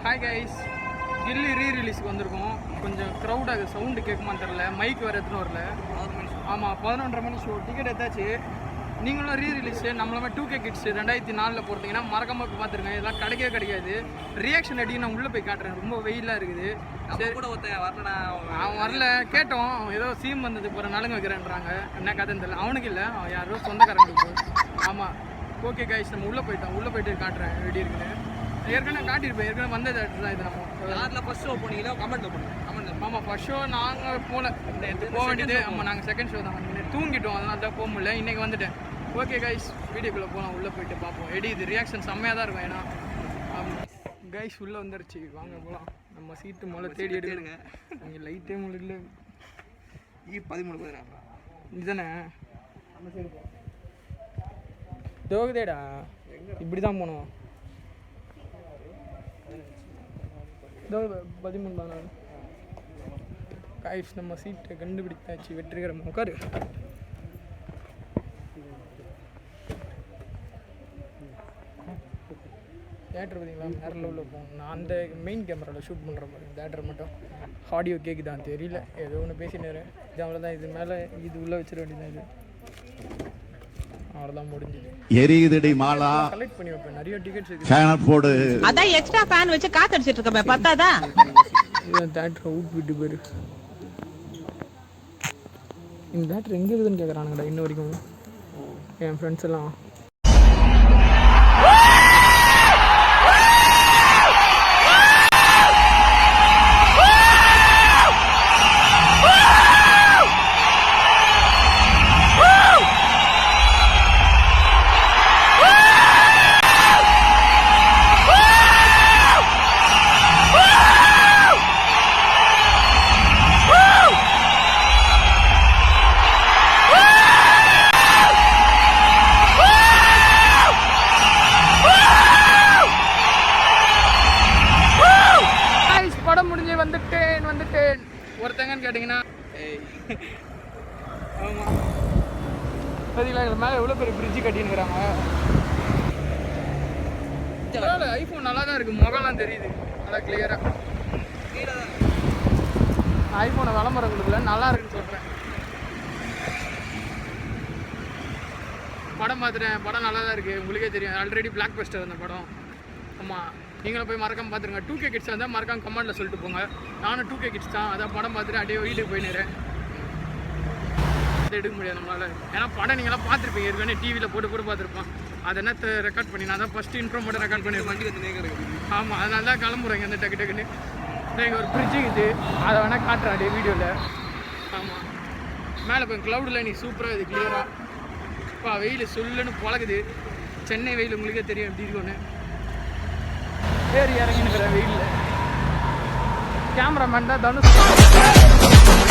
Hi guys, கில்லி ரீரிலீஸ்க்கு வந்திருக்கோம். கொஞ்சம் க்ரௌடாக sound கேட்குமான்னு தெரில, மைக் வேறு எடுத்துன்னு வரல. ஆமாம், 11:30 மணி ஷோ. டிக்கெட் எடுத்தாச்சு. நீங்களும் ரீரிலீஸு நம்மளுமே 2K கிட்ஸ் 2004 போகிறீங்கன்னா மறக்காம பார்த்துருங்க. இதெல்லாம் கிடைக்காது. ரியாக்ஷன் அடிக்க நான் உள்ளே போய் காட்டுறேன். ரொம்ப வெயிலாக இருக்குது. சரி கூட ஒருத்தன் வரலண்ணா, அவன் வரல. கேட்டோம், ஏதோ சீம் வந்தது போகிற நலுங்க வைக்கிறேன்றாங்க. என்ன கதைன்னு தெரியல. அவனுக்கு இல்லை, அவன் யாரோ சொந்தக்காரங்களுக்கு. ஆமாம், ஓகே கைஸ், நம்ம உள்ளே போயிட்டு காட்டுறேன் எப்படி இருக்குன்னு. ஏற்கனவே காட்டியிருப்பேன், ஏற்கனவே வந்த தேட்டர் தான் இது. நம்ம யாரில் ஃபஸ்ட் ஷோ போனீங்களோ கமெண்ட்டில் பண்ணுங்க. ஆமாம், ஃபஸ்ட் ஷோ நாங்கள் போக வேண்டியது. ஆமாம், நாங்கள் செகண்ட் ஷோ தான் தூங்கிட்டோம், அதனால தான் போக முடியல. இன்றைக்கி வந்துட்டேன். ஓகே கைஸ், வீடியோக்குள்ளே போகலாம். உள்ளே போயிட்டு பார்ப்போம். இது ரியாக்ஷன் செம்மையாக தான் இருக்கும். ஏன்னா கைஸ் உள்ளே வந்துருச்சு, வாங்க போகலாம். நம்ம சீட்டு முதல்ல தேடி எடுக்கணுங்க. நீங்கள் லைட்டே முழுக்கல. 13 இதுதானே நம்ம சைடு தோகுதேடா, இப்படி தான் போகணும். 13-14 கைஸ், நம்ம சீட்டை கண்டுபிடித்தாச்சு. வெற்றிகரமாக உட்காரு. தேட்டர் பார்த்தீங்களா, வேறு லெவலில் போகும். நான் அந்த மெயின் கேமராவில் ஷூட் பண்ணுற மாதிரி. தேட்டர் மட்டும் ஆடியோ கேட்குதான் தெரியல, ஏதோ ஒன்று பேசினாரு. இது அவ்வளோதான். இது மேலே இது உள்ளே வச்சிட வேண்டியதான். இது அவ்வளோதான், முடிஞ்சுது. எரியுதுடி மாலா கலெக்ட் பண்ணி வைப்பேன். நிறைய டிக்கெட்ஸ் இருக்கு. ஃபேன் போடு, அதான் எக்ஸ்ட்ரா ஃபேன் வச்சு காத்து அடிச்சிட்டு இருக்கேன். பத்தாதா? இது தேட்டர் அவுட் விட்டு போயிரு. இந்த தேட்டர் எங்கே இருக்குதுன்னு கேட்குறானுங்கடா இன்ன வரைக்கும் என் ஃப்ரெண்ட்ஸ் எல்லாம். படம் முடிஞ்சு வந்துட்டேன். ஒருத்தங்கன்னு கேட்டிங்கன்னா, ஆமாம் பார்த்தீங்களா, எங்கள் மேலே எவ்வளோ பெரிய பிரிட்ஜு கட்டின்னுக்குறாங்க. ஐஃபோன் நல்லா தான் இருக்குது, முகம்லாம் தெரியுது நல்லா கிளியராக. ஐஃபோனை விளம்பரம் கொடுக்கல, நல்லா இருக்குன்னு சொல்கிறேன். படம் பார்த்துட்டேன், படம் நல்லா தான் இருக்குது. உங்களுக்கே தெரியும், ஆல்ரெடி பிளாக் பஸ்டர் அந்த படம். ஆமாம், நீங்களும் போய் மறக்காம பார்த்துருங்க. 2K கிட்ஸ் இருந்தால் மறக்காம கமெண்ட்டில் சொல்லிட்டு போங்க. நானும் 2K கிட்ஸ் தான். அதான் படம் பார்த்துட்டு அப்படியே வீட்டுக்கு போயிடுறேன். எடுக்க முடியாது நம்மளால், ஏன்னா படம் நீங்களாம் பார்த்துருப்பீங்க. ஏற்கனவே டிவியில் போட்டு பார்த்துருப்பான். அதை என்ன ரெக்கார்ட் பண்ணி நான் தான் ஃபஸ்ட்டு இன்ட்ரோ மட்டும் ரெக்கார்ட் பண்ணியிருப்பேன். ஆமாம், அதனால தான் கிளம்புறேங்க அந்த டக்குன்னு. இங்கே ஒரு ஃப்ரிட்ஜு இது, அதை வேணால் காட்டுறேன் அப்படியே வீடியோவில். ஆமாம், மேலே போய் க்ளவுடில் நீ சூப்பராக இது கிளியராக. இப்போ வெயில் சொல்லுன்னு பழகுது. சென்னை வெயில் உங்களுக்கே தெரியும் எப்படி இருக்குன்னு. ஏறி இறங்கினுக்கிற வெயிலில் கேமராமேன் தான் தனுஷ்.